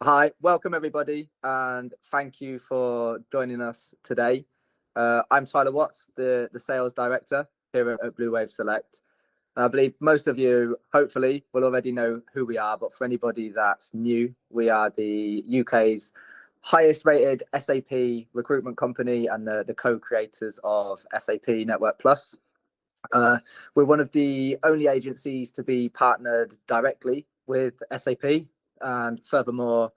Hi, welcome everybody, and thank you for joining us today. I'm Tyler Watts, the sales director here at Blue Wave Select. I believe most of you, hopefully, will already know who we are, but for anybody that's new, we are the UK's highest rated SAP recruitment company and the co-creators of SAP Network Plus. We're one of the only agencies to be partnered directly with SAP, and furthermore,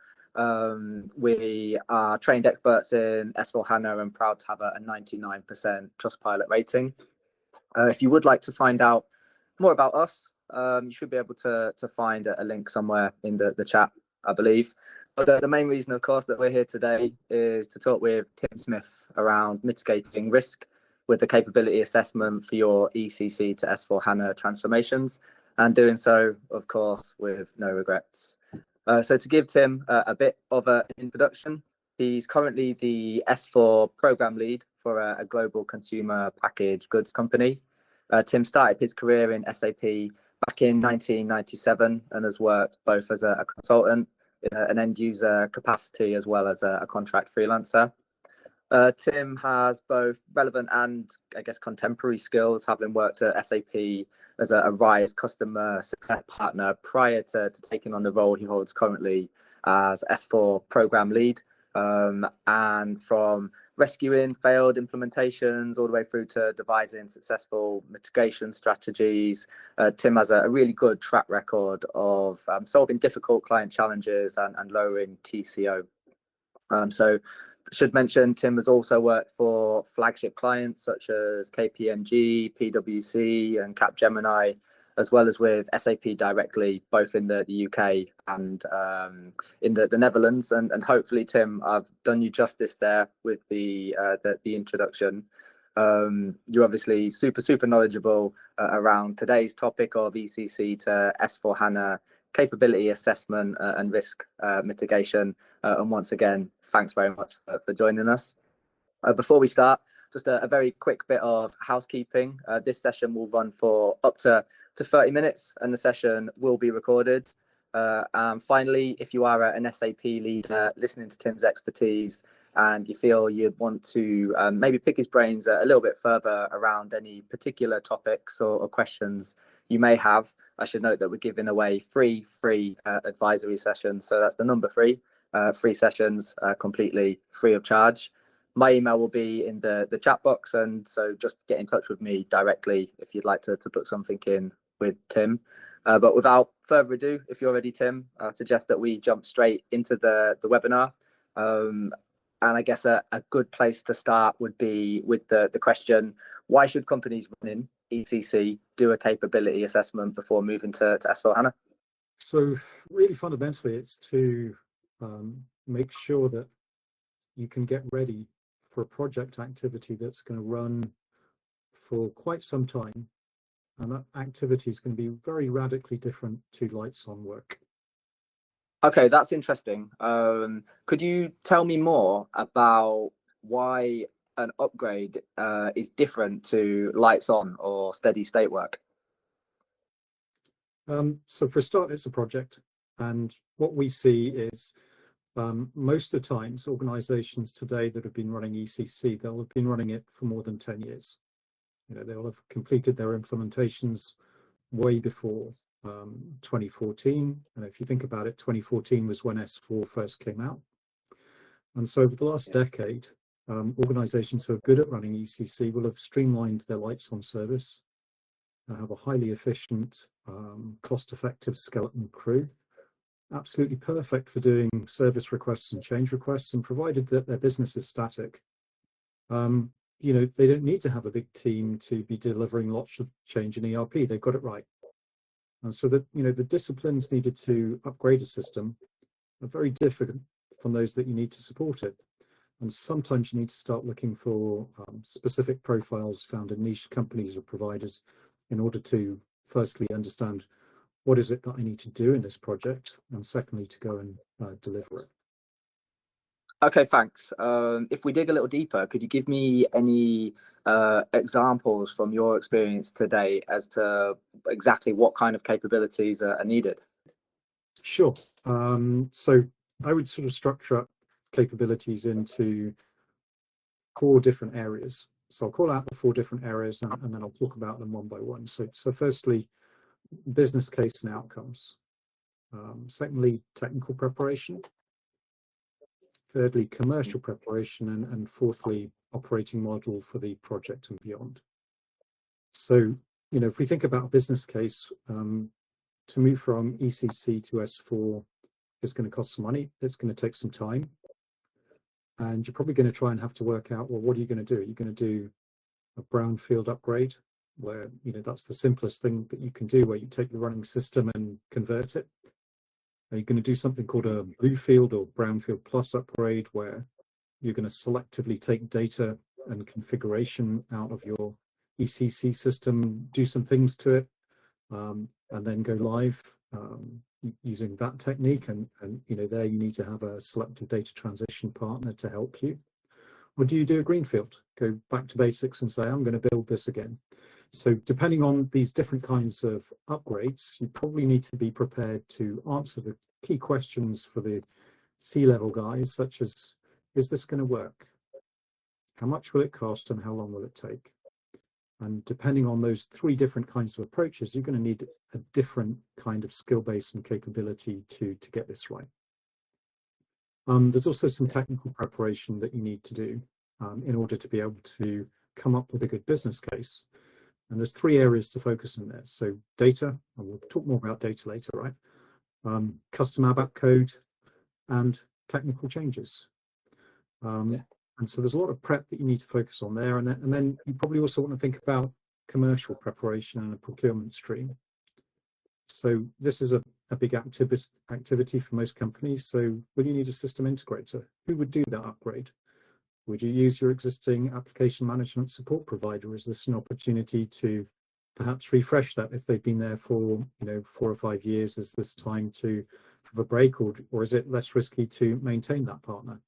we are trained experts in S4HANA and proud to have a 99% Trustpilot rating. If you would like to find out more about us, you should be able to find a link somewhere in the chat, I believe. But the main reason, of course, that we're here today is to talk with Tim Smith around mitigating risk with the capability assessment for your ECC to S4HANA transformations, and doing so, of course, with no regrets. So to give Tim a bit of an introduction, he's currently the S4 program lead for a global consumer packaged goods company. Tim started his career in SAP back in 1997 and has worked both as a consultant in an end user capacity as well as a contract freelancer. Tim has both relevant and, I guess, contemporary skills, having worked at SAP as a RISE customer success partner prior to taking on the role he holds currently as S4 program lead. And from rescuing failed implementations all the way through to devising successful mitigation strategies, Tim has a really good track record of solving difficult client challenges and lowering TCO. So should mention, Tim has also worked for flagship clients such as KPMG, PwC, and Capgemini, as well as with SAP directly, both in the UK and in the Netherlands. And hopefully, Tim, I've done you justice there with the introduction. You're obviously super knowledgeable around today's topic of ECC to S4HANA capability assessment and risk mitigation. And once again, thanks very much for joining us. Before we start, just a very quick bit of housekeeping. This session will run for up to 30 minutes, and the session will be recorded. And finally, if you are an SAP leader listening to Tim's expertise and you feel you'd want to maybe pick his brains a little bit further around any particular topics or questions you may have, I should note that we're giving away free advisory sessions. So that's the number three sessions, completely free of charge. My email will be in the chat box, and so just get in touch with me directly if you'd like to book something in with Tim. But without further ado, if you're ready, Tim, I suggest that we jump straight into the webinar. And I guess a good place to start would be with the question, why should companies running ECC do a capability assessment before moving to S4HANA? So really fundamentally, it's to make sure that you can get ready for a project activity that's going to run for quite some time. And that activity is going to be very radically different to lights on work. Okay, that's interesting. Could you tell me more about why an upgrade is different to lights on or steady state work? So for a start, it's a project. And what we see is most of the times, organizations today that have been running ECC, they'll have been running it for more than 10 years. You know, they'll have completed their implementations way before 2014. And if you think about it, 2014 was when S4 first came out. And so over the last decade, organizations who are good at running ECC will have streamlined their lights on service, have a highly efficient, cost-effective skeleton crew, absolutely perfect for doing service requests and change requests, and provided that their business is static, you know, they don't need to have a big team to be delivering lots of change in ERP. They've got it right. And so that, you know, the disciplines needed to upgrade a system are very different from those that you need to support it. And sometimes you need to start looking for specific profiles found in niche companies or providers in order to firstly understand what is it that I need to do in this project, and secondly, to go and deliver it. Okay, thanks. If we dig a little deeper, could you give me any examples from your experience today as to exactly what kind of capabilities are needed? Sure. So I would sort of structure up capabilities into 4 different areas. So I'll call out the 4 different areas and then I'll talk about them one by one. So firstly, business case and outcomes. Secondly, technical preparation. Thirdly, commercial preparation, and fourthly, operating model for the project and beyond. So, if we think about a business case, to move from ECC to S4 is going to cost some money. It's going to take some time. And you're probably going to try and have to work out, well, what are you going to do? You're going to do a brownfield upgrade where, that's the simplest thing that you can do, where you take the running system and convert it. Are you going to do something called a bluefield or brownfield plus upgrade, where you're going to selectively take data and configuration out of your ECC system, do some things to it, and then go live using that technique? And there you need to have a selective data transition partner to help you. Or do you do a greenfield, go back to basics and say, I'm going to build this again? So depending on these different kinds of upgrades, you probably need to be prepared to answer the key questions for the C-level guys, such as, is this going to work? How much will it cost and how long will it take? And depending on those 3 different kinds of approaches, you're going to need a different kind of skill base and capability to get this right. There's also some technical preparation that you need to do in order to be able to come up with a good business case. And there's 3 areas to focus on there. So data, and we'll talk more about data later, right? Custom ABAP code and technical changes. And so there's a lot of prep that you need to focus on there. And then you probably also want to think about commercial preparation and a procurement stream. So this is a big activity for most companies. So will you need a system integrator? Who would do that upgrade? Would you use your existing application management support provider? Is this an opportunity to perhaps refresh that if they've been there for 4 or 5 years? Is this time to have a break, or is it less risky to maintain that partner?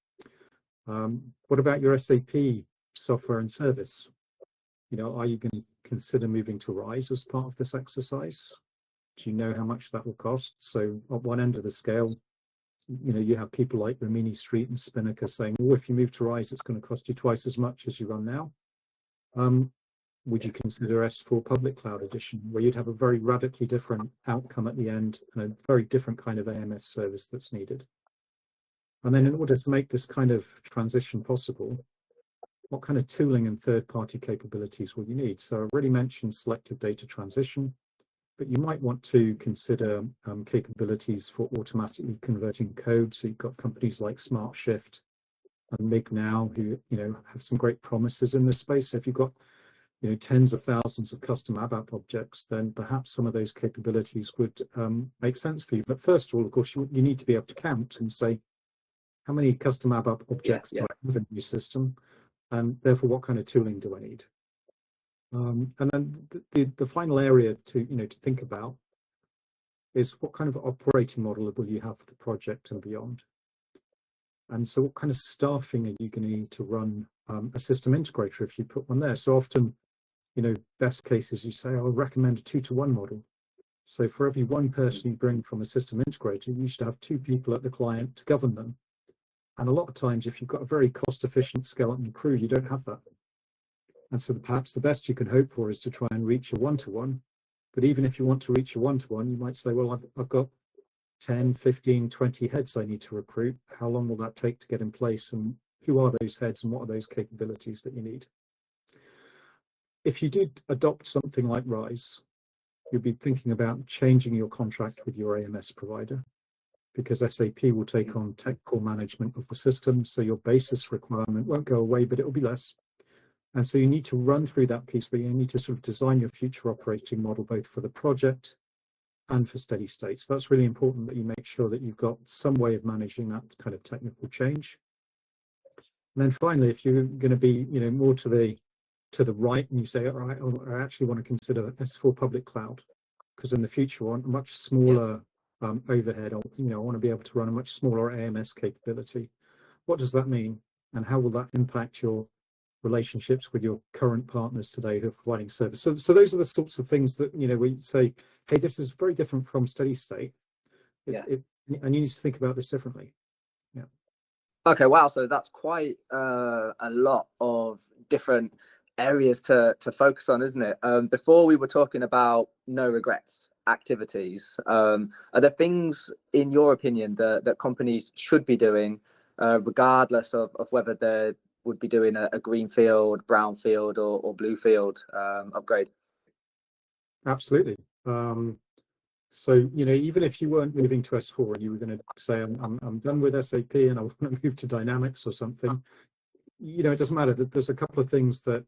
What about your SAP software and service? Are you going to consider moving to RISE as part of this exercise? Do you know how much that will cost? So at one end of the scale, you have people like Rimini Street and Spinnaker saying, well, if you move to RISE, it's going to cost you twice as much as you run now. Would you consider S4 Public Cloud Edition, where you'd have a very radically different outcome at the end and a very different kind of AMS service that's needed? And then in order to make this kind of transition possible, what kind of tooling and third-party capabilities will you need? So I already mentioned selective data transition, but you might want to consider capabilities for automatically converting code. So you've got companies like SmartShift and MigNow who have some great promises in this space. So if you've got tens of thousands of custom ABAP objects, then perhaps some of those capabilities would make sense for you. But first of all, of course, you need to be able to count and say, how many custom ABAP objects do I have in your system? And therefore, what kind of tooling do I need? And then the final area to think about is, what kind of operating model will you have for the project and beyond? And so what kind of staffing are you going to need to run a system integrator if you put one there? So often, best cases, you say, I'll recommend a 2-to-1 model. So for every 1 person you bring from a system integrator, you should have 2 people at the client to govern them. And a lot of times, if you've got a very cost-efficient skeleton crew, you don't have that. And so perhaps the best you can hope for is to try and reach a 1-to-1. But even if you want to reach a 1-to-1, you might say, well, I've got 10, 15, 20 heads I need to recruit. How long will that take to get in place? And who are those heads and what are those capabilities that you need? If you did adopt something like RISE, you'd be thinking about changing your contract with your AMS provider, because SAP will take on technical management of the system. So your basis requirement won't go away, but it will be less. And so you need to run through that piece, but you need to sort of design your future operating model, both for the project and for steady state. So that's really important, that you make sure that you've got some way of managing that kind of technical change. And then finally, if you're going to be, more to the right, and you say, all right, I actually want to consider S4 Public Cloud, because in the future I want a much smaller overhead. I want to be able to run a much smaller AMS capability. What does that mean, and how will that impact your relationships with your current partners today who are providing service? So those are the sorts of things that we say, hey, this is very different from steady state. And you need to think about this differently. Okay, wow. So that's quite a lot of different areas to focus on, isn't it? Before we were talking about no regrets activities. Are there things, in your opinion, that companies should be doing, regardless of whether they would be doing a greenfield, brownfield, or bluefield upgrade? Absolutely. So, even if you weren't moving to S4 and you were going to say, I'm done with SAP and I want to move to Dynamics or something, it doesn't matter. There's a couple of things that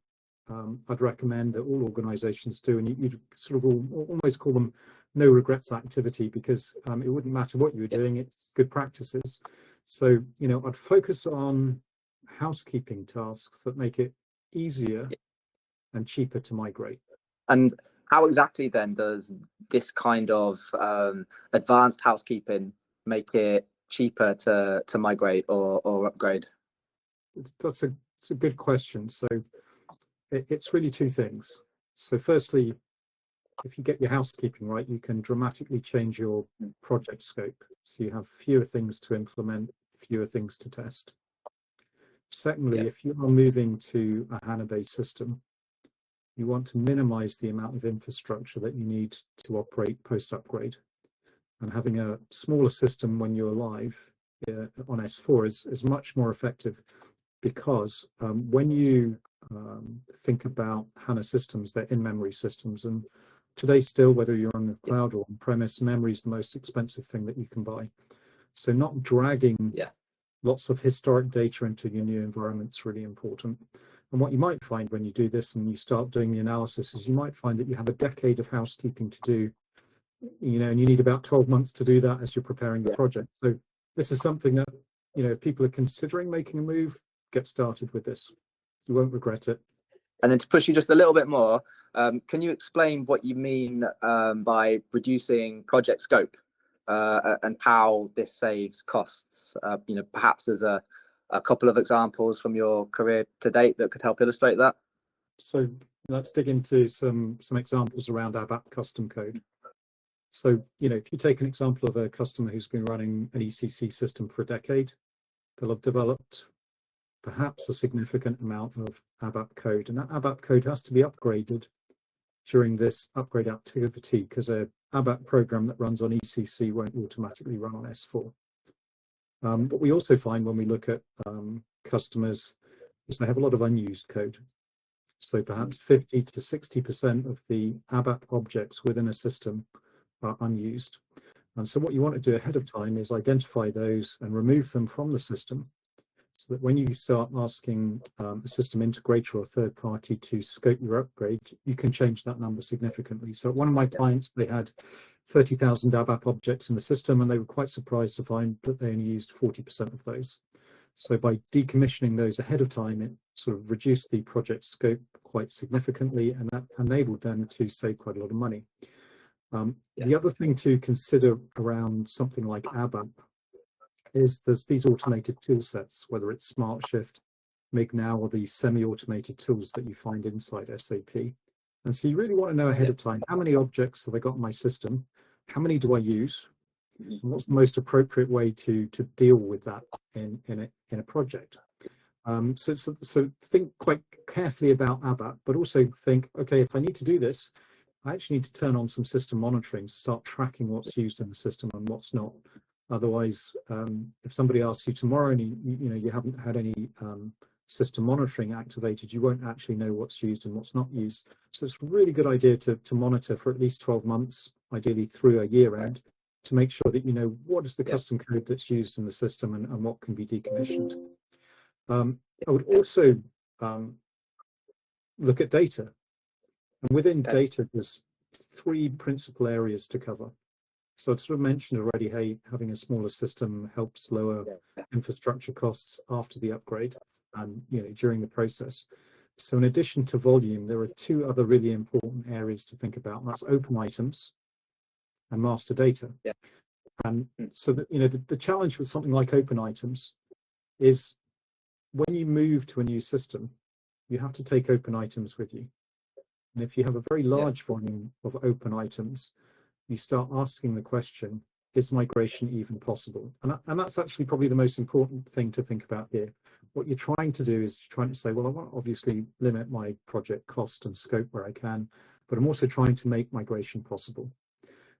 I'd recommend that all organizations do, and you'd sort of almost call them no regrets activity, because it wouldn't matter what you were doing, it's good practices. So, I'd focus on housekeeping tasks that make it easier and cheaper to migrate. And how exactly then does this kind of advanced housekeeping make it cheaper to migrate or upgrade? That's a good question. So it's really two things. So firstly, if you get your housekeeping right, you can dramatically change your project scope. So you have fewer things to implement, fewer things to test. Secondly, if you are moving to a HANA-based system, you want to minimize the amount of infrastructure that you need to operate post-upgrade. And having a smaller system when you're live on S4 is much more effective, because when you think about HANA systems, they're in-memory systems. And today still, whether you're on the cloud or on-premise, memory is the most expensive thing that you can buy. So not dragging lots of historic data into your new environment is really important. And what you might find when you do this and you start doing the analysis is you might find that you have a decade of housekeeping to do, and you need about 12 months to do that as you're preparing the project. So this is something that, if people are considering making a move, get started with this. You won't regret it. And then to push you just a little bit more, can you explain what you mean by reducing project scope and how this saves costs? Perhaps as a couple of examples from your career to date that could help illustrate that. So let's dig into some examples around ABAP custom code. So, if you take an example of a customer who's been running an ECC system for a decade, they'll have developed perhaps a significant amount of ABAP code, and that ABAP code has to be upgraded during this upgrade activity, because a ABAP program that runs on ECC won't automatically run on S4. But we also find when we look at customers is they have a lot of unused code. So perhaps 50 to 60% of the ABAP objects within a system are unused. And so what you want to do ahead of time is identify those and remove them from the system, so that when you start asking a system integrator or a third party to scope your upgrade, you can change that number significantly. So one of my clients, they had 30,000 ABAP objects in the system, and they were quite surprised to find that they only used 40% of those. So by decommissioning those ahead of time, it sort of reduced the project scope quite significantly, and that enabled them to save quite a lot of money. The other thing to consider around something like ABAP is there's these automated tool sets, whether it's SmartShift, MigNow, or these semi-automated tools that you find inside SAP. And so you really want to know ahead of time, how many objects have I got in my system? How many do I use? And what's the most appropriate way to deal with that in a project? So think quite carefully about ABAP, but also think, okay, if I need to do this, I actually need to turn on some system monitoring to start tracking what's used in the system and what's not. Otherwise, if somebody asks you tomorrow and you haven't had any system monitoring activated, you won't actually know what's used and what's not used. So it's a really good idea to monitor for at least 12 months, ideally through a year end, to make sure that you know what is the custom code that's used in the system and what can be decommissioned. I would also look at data. And within data, there's three principal areas to cover. So I sort of mentioned already, hey, having a smaller system helps lower infrastructure costs after the upgrade and during the process. So in addition to volume, there are two other really important areas to think about. And that's open items and master data. And so that, the challenge with something like open items is when you move to a new system, you have to take open items with you. And if you have a very large volume of open items, you start asking the question, is migration even possible? And that's actually probably the most important thing to think about here. What you're trying to do is trying to say, well, I want to obviously limit my project cost and scope where I can, but I'm also trying to make migration possible.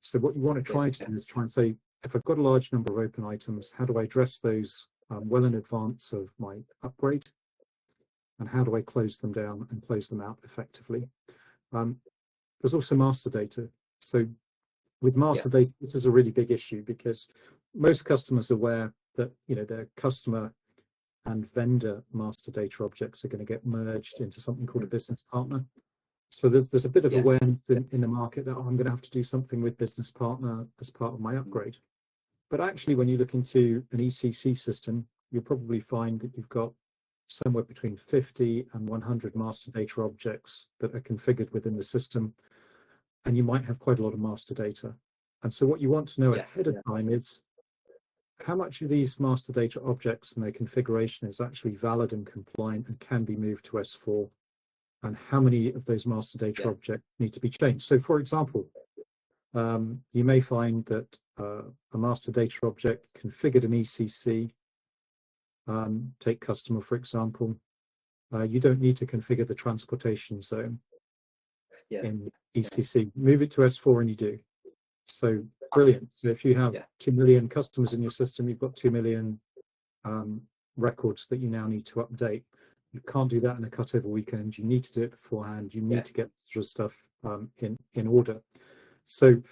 So what you want to try to do is try and say, if I've got a large number of open items, how do I address those well in advance of my upgrade? And how do I close them down and close them out effectively? There's also master data. So with master data, this is a really big issue because most customers are aware that their customer and vendor master data objects are going to get merged into something called a business partner. So there's a bit of awareness in the market that I'm going to have to do something with business partner as part of my upgrade. But actually, when you look into an ECC system, you'll probably find that you've got somewhere between 50 and 100 master data objects that are configured within the system, and you might have quite a lot of master data. And so what you want to know ahead of time is how much of these master data objects and their configuration is actually valid and compliant and can be moved to S4, and how many of those master data objects need to be changed. So for example, you may find that a master data object configured in ECC, take customer, for example, you don't need to configure the transportation zone in ECC. Move it to S4 and you do. So brilliant. So if you have 2 million customers in your system, you've got 2 million records that you now need to update. You can't do that in a cutover weekend. You need to do it beforehand. You need to get sort of stuff in order. So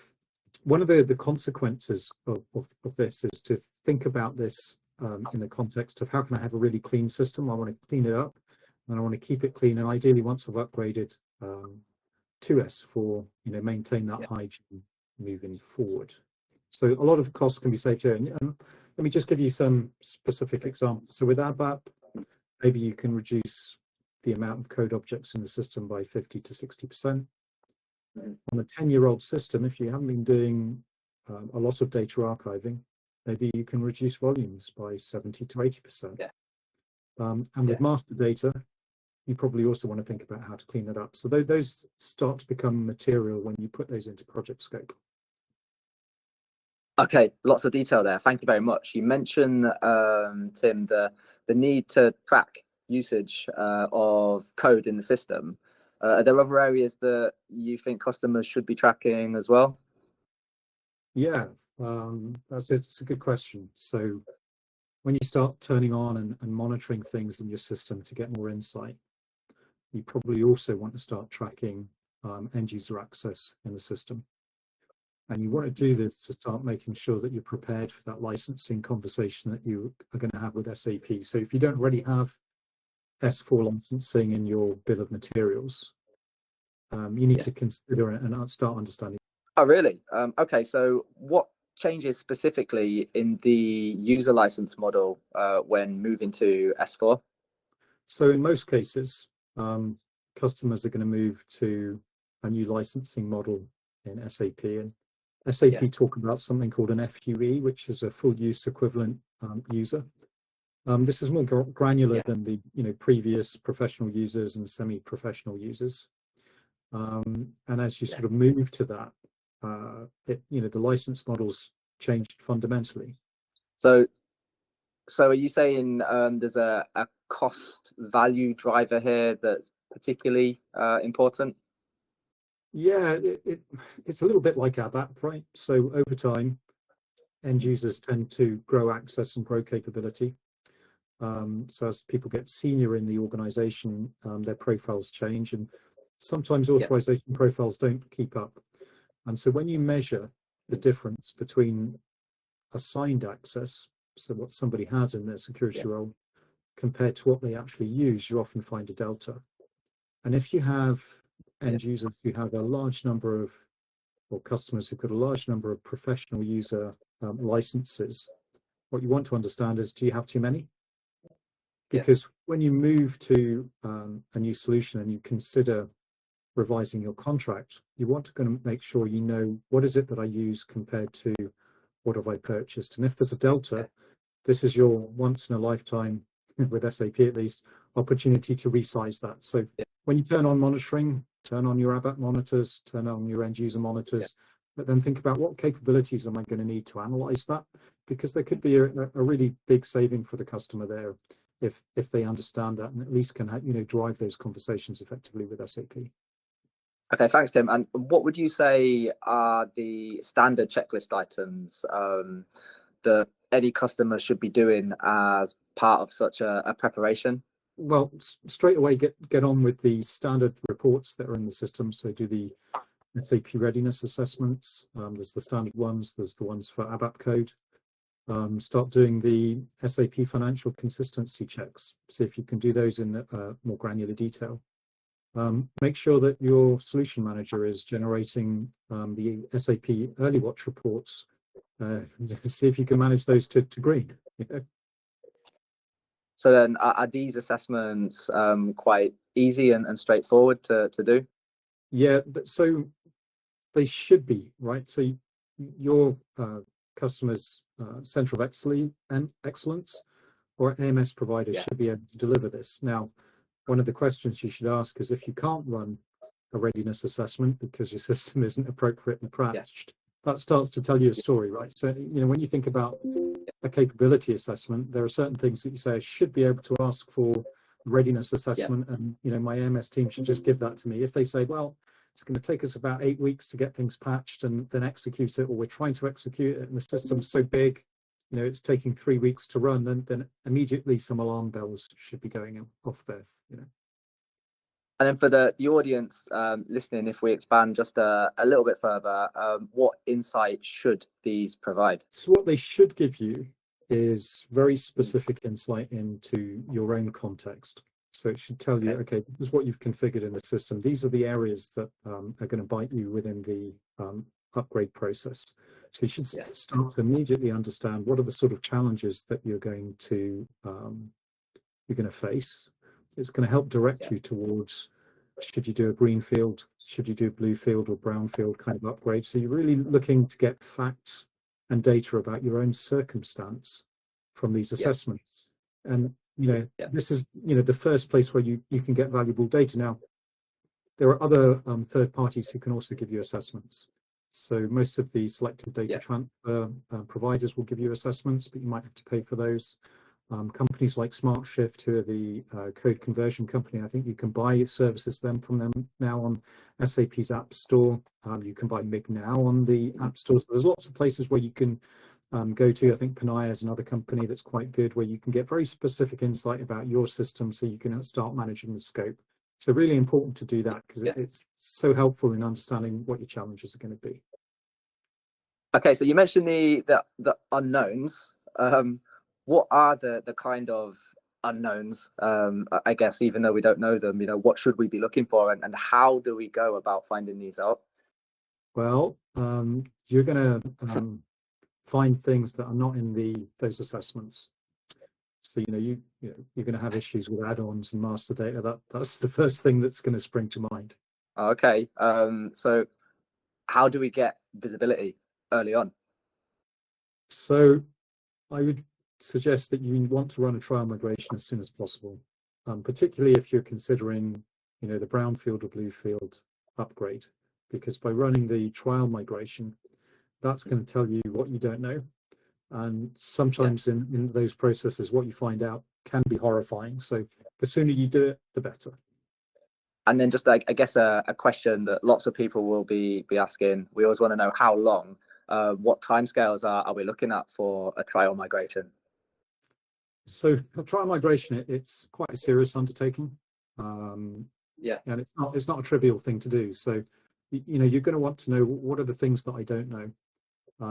one of the consequences of this is to think about this in the context of how can I have a really clean system? I want to clean it up and I want to keep it clean. And ideally, once I've upgraded to S4, maintain that hygiene moving forward. So a lot of costs can be saved here. And let me just give you some specific examples. So with ABAP, maybe you can reduce the amount of code objects in the system by 50 to 60%. On a 10-year-old system, if you haven't been doing a lot of data archiving, maybe you can reduce volumes by 70 to 80%. And with master data, you probably also want to think about how to clean it up. So those start to become material when you put those into project scope. Okay, lots of detail there. Thank you very much. You mentioned, Tim, the need to track usage of code in the system. Are there other areas that you think customers should be tracking as well? Yeah, that's it. It's a good question. So when you start turning on and monitoring things in your system to get more insight, you probably also want to start tracking end user access in the system. And you want to do this to start making sure that you're prepared for that licensing conversation that you are going to have with SAP. So if you don't already have S4 licensing in your bill of materials, you need to consider it and start understanding. Oh, really? Okay, so what changes specifically in the user license model when moving to S4? So in most cases, customers are going to move to a new licensing model in SAP. And SAP talk about something called an FUE, which is a full use equivalent user. This is more granular than the previous professional users and semi-professional users. And as you sort of move to that, the license models changed fundamentally. So are you saying there's a cost value driver here that's particularly important? Yeah, it's a little bit like ABAP, right? So over time, end users tend to grow access and grow capability. So as people get senior in the organization, their profiles change, and sometimes authorization profiles don't keep up. And so when you measure the difference between assigned access, so what somebody has in their security role, compared to what they actually use, you often find a delta. And if you have end users who have a large number of, or customers who've got a large number of professional user licenses, what you want to understand is, do you have too many? Because when you move to a new solution and you consider revising your contract, you want to make sure you know what is it that I use compared to what have I purchased. And if there's a delta, this is your once in a lifetime, with SAP at least, opportunity to resize that. So when you turn on monitoring, turn on your ABAP monitors, turn on your end user monitors, but then think about what capabilities am I going to need to analyze that, because there could be a really big saving for the customer there if they understand that and at least can drive those conversations effectively with SAP. Okay, thanks, Tim. And what would you say are the standard checklist items that any customer should be doing as part of such a preparation? Well, straight away get on with the standard reports that are in the system. So do the SAP readiness assessments. There's the standard ones. There's the ones for ABAP code. Start doing the SAP financial consistency checks. See if you can do those in more granular detail. Make sure that your solution manager is generating the SAP early watch reports. See if you can manage those to green. So then are these assessments quite easy and straightforward to do? Yeah, so they should be, right? So your customers' center of excellence or AMS providers should be able to deliver this. Now, one of the questions you should ask is if you can't run a readiness assessment because your system isn't appropriately patched, that starts to tell you a story, right? So, when you think about a capability assessment, there are certain things that you say, I should be able to ask for readiness assessment and, my AMS team should just give that to me. If they say, well, it's going to take us about 8 weeks to get things patched and then execute it, or we're trying to execute it and the system's so big, it's taking 3 weeks to run, then immediately some alarm bells should be going off there, And then for the audience listening, if we expand just a little bit further, what insight should these provide? So what they should give you is very specific insight into your own context. So it should tell you, okay, this is what you've configured in the system. These are the areas that are going to bite you within the upgrade process. So you should start to immediately understand what are the sort of challenges that you're going to face. It's going to help direct you towards, should you do a greenfield, should you do a bluefield or brownfield kind of upgrade? So you're really looking to get facts and data about your own circumstance from these assessments. And, this is, the first place where you can get valuable data. Now, there are other third parties who can also give you assessments. So most of the selective data transfer providers will give you assessments, but you might have to pay for those. Companies like SmartShift, who are the code conversion company, I think you can buy services from them now on SAP's App Store. You can buy MIG now on the App Store. So there's lots of places where you can go to. I think Panaya is another company that's quite good, where you can get very specific insight about your system so you can start managing the scope. So really important to do that because it's so helpful in understanding what your challenges are going to be. Okay, so you mentioned the unknowns. What are the kind of unknowns? I guess even though we don't know them, what should we be looking for, and how do we go about finding these out? Well, you're going to find things that are not in those assessments. So you're going to have issues with add-ons and master data. That's the first thing that's going to spring to mind. Okay, so how do we get visibility early on? So I would suggest that you want to run a trial migration as soon as possible, particularly if you're considering, the brownfield or bluefield upgrade, because by running the trial migration, that's going to tell you what you don't know. And sometimes in those processes, what you find out can be horrifying. So the sooner you do it, the better. And then just I guess a question that lots of people will be asking, we always want to know how long, what timescales are we looking at for a trial migration? So a trial migration, it's quite a serious undertaking. And it's not a trivial thing to do. So, you're going to want to know what are the things that I don't know.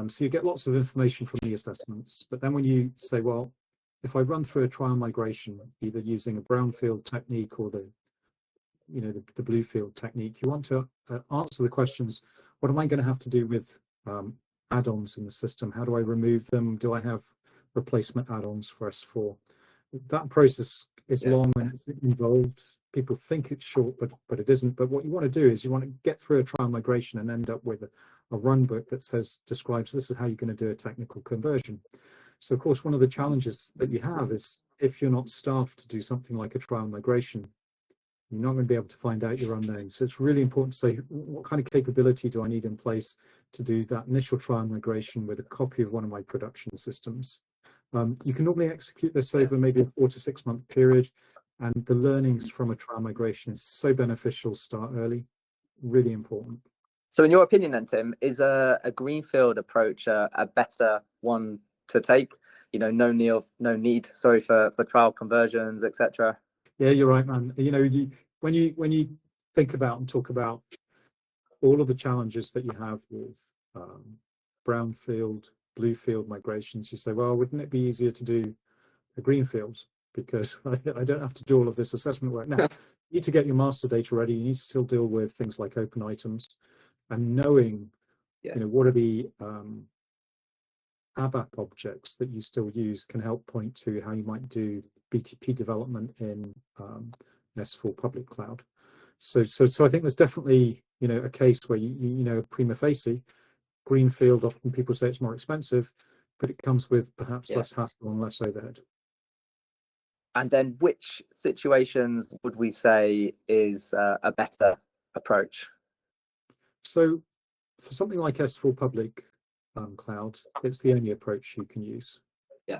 So you get lots of information from the assessments, but then when you say, well, if I run through a trial migration, either using a brownfield technique or the bluefield technique, you want to answer the questions, what am I going to have to do with add-ons in the system? How do I remove them? Do I have replacement add-ons for S4? That process is long and it's involved. People think it's short, but it isn't. But what you want to do is you want to get through a trial migration and end up with a run book that describes this is how you're going to do a technical conversion. So of course, one of the challenges that you have is if you're not staffed to do something like a trial migration, You're not going to be able to find out your unknown. So it's really important to say, what kind of capability do I need in place to do that initial trial migration with a copy of one of my production systems? You can normally execute this over maybe a 4 to 6 month period, and the learnings from a trial migration is so beneficial. Start early, really important. So in your opinion then, Tim, is a greenfield approach a better one to take? You know, no need, sorry, for trial conversions, etc. Yeah, you're right, man. You know, when you think about and talk about all of the challenges that you have with brownfield, bluefield migrations, you say, well, wouldn't it be easier to do a greenfield? Because I don't have to do all of this assessment work. Now, you need to get your master data ready. You need to still deal with things like open items, and knowing, you know, what are the ABAP objects that you still use can help point to how you might do BTP development in S4 public cloud. So I think there's definitely, you know, a case where you know, prima facie, greenfield, often people say it's more expensive, but it comes with perhaps less hassle and less overhead. And then which situations would we say is a better approach? So for something like S4 public cloud, it's the only approach you can use. Yeah.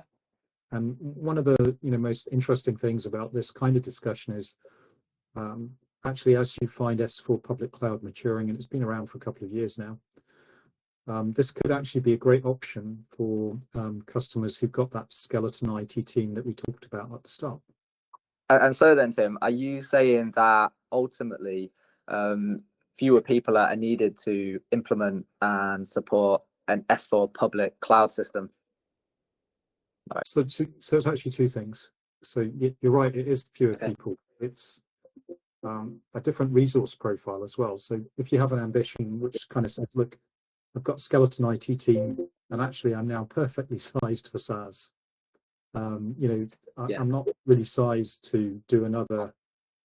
And one of the, you know, most interesting things about this kind of discussion is actually, as you find S4 public cloud maturing, and it's been around for a couple of years now, this could actually be a great option for customers who've got that skeleton IT team that we talked about at the start. And so then, Tim, are you saying that ultimately fewer people are needed to implement and support an S4 public cloud system? Right. So it's actually two things. So you're right, it is fewer people. It's a different resource profile as well. So if you have an ambition which kind of says, look, I've got skeleton IT team, and actually I'm now perfectly sized for SaaS. You know, I'm not really sized to do another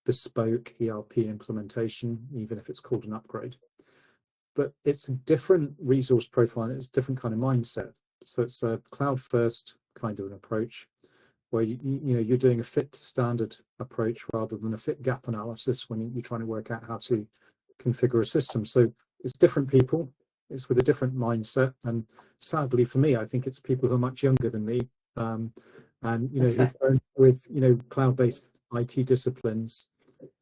bespoke ERP implementation, even if it's called an upgrade. But it's a different resource profile, and it's a different kind of mindset. So it's a cloud first kind of an approach, where you know, you're doing a fit to standard approach rather than a fit gap analysis when you're trying to work out how to configure a system. So it's different people, it's with a different mindset, and sadly for me, I think it's people who are much younger than me, and you know, who've grown with, you know, cloud-based IT disciplines,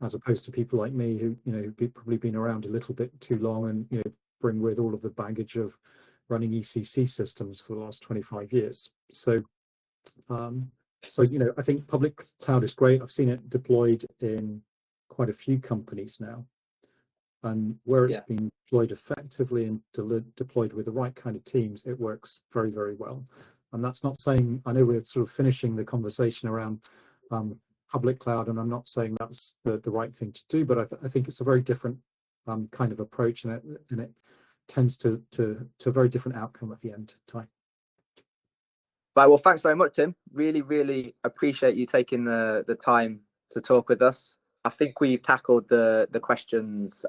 as opposed to people like me who, you know, who've probably been around a little bit too long and, you know, bring with all of the baggage of running ECC systems for the last 25 years. So you know, I think public cloud is great. I've seen it deployed in quite a few companies now, and where it's been deployed effectively and deployed with the right kind of teams, it works very, very well. And that's not saying, I know we're sort of finishing the conversation around public cloud, and I'm not saying that's the right thing to do, but I think it's a very different kind of approach, and it tends to a very different outcome at the end of time. Right, well, thanks very much, Tim. Really, really appreciate you taking the time to talk with us. I think we've tackled the questions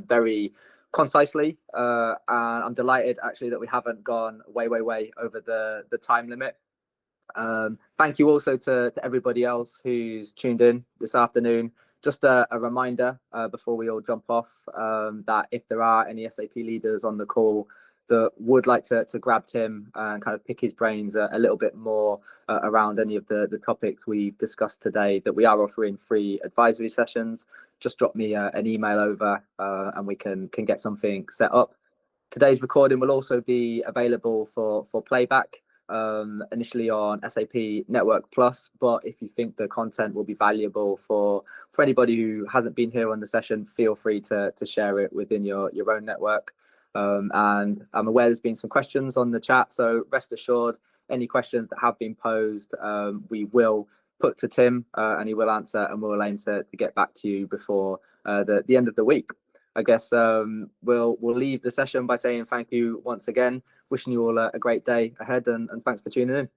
very concisely, and I'm delighted actually that we haven't gone way over the time limit. Thank you also to everybody else who's tuned in this afternoon. Just a reminder before we all jump off that if there are any SAP leaders on the call that would like to grab Tim and kind of pick his brains a little bit more around any of the topics we've discussed today, that we are offering free advisory sessions, just drop me an email over and we can get something set up. Today's recording will also be available for playback, initially on SAP Network Plus, but if you think the content will be valuable for anybody who hasn't been here on the session, feel free to share it within your own network. And I'm aware there's been some questions on the chat, so rest assured, any questions that have been posed, we will put to Tim and he will answer, and we'll aim to get back to you before the end of the week. I guess we'll leave the session by saying thank you once again, wishing you all a great day ahead, and thanks for tuning in.